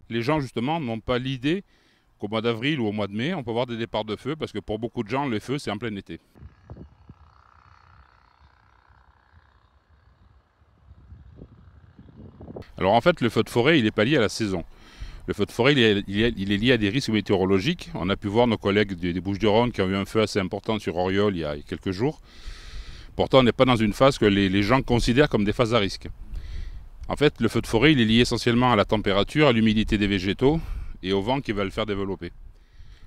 Les gens justement n'ont pas l'idée qu'au mois d'avril ou au mois de mai, on peut avoir des départs de feu parce que pour beaucoup de gens, les feux, c'est en plein été. Alors en fait, le feu de forêt, il n'est pas lié à la saison. Le feu de forêt, il est lié à des risques météorologiques. On a pu voir nos collègues des Bouches-du-Rhône qui ont eu un feu assez important sur Auriol il y a quelques jours. Pourtant, on n'est pas dans une phase que les gens considèrent comme des phases à risque. En fait, le feu de forêt, il est lié essentiellement à la température, à l'humidité des végétaux et au vent qui va le faire développer.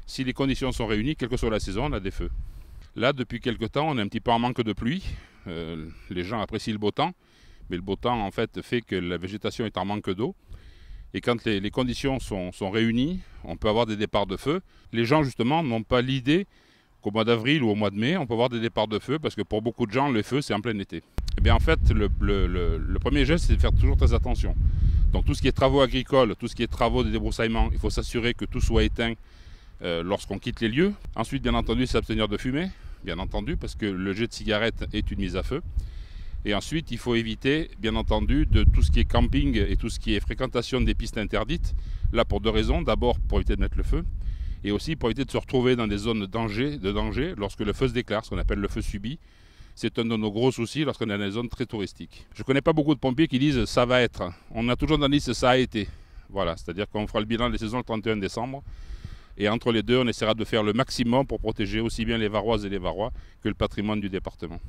Si les conditions sont réunies, quelle que soit la saison, on a des feux. Là, depuis quelques temps, on est un petit peu en manque de pluie. Les gens apprécient le beau temps, mais le beau temps, en fait, fait que la végétation est en manque d'eau. Et quand les conditions sont réunies, on peut avoir des départs de feu. Les gens, justement, n'ont pas l'idée qu'au mois d'avril ou au mois de mai, on peut avoir des départs de feu parce que pour beaucoup de gens, les feux, c'est en plein été. Eh bien, en fait, le premier geste, c'est de faire toujours très attention. Donc, tout ce qui est travaux agricoles, tout ce qui est travaux de débroussaillement, il faut s'assurer que tout soit éteint lorsqu'on quitte les lieux. Ensuite, bien entendu, s'abstenir de fumer, bien entendu, parce que le jet de cigarette est une mise à feu. Et ensuite, il faut éviter, bien entendu, de tout ce qui est camping et tout ce qui est fréquentation des pistes interdites. Là, pour deux raisons. D'abord, pour éviter de mettre le feu. Et aussi pour éviter de se retrouver dans des zones de danger lorsque le feu se déclare, ce qu'on appelle le feu subi. C'est un de nos gros soucis lorsqu'on est dans des zones très touristiques. Je ne connais pas beaucoup de pompiers qui disent « ça va être ». On a toujours dans la liste « ça a été ». Voilà, c'est-à-dire qu'on fera le bilan des saisons le 31 décembre. Et entre les deux, on essaiera de faire le maximum pour protéger aussi bien les Varoises et les Varois que le patrimoine du département.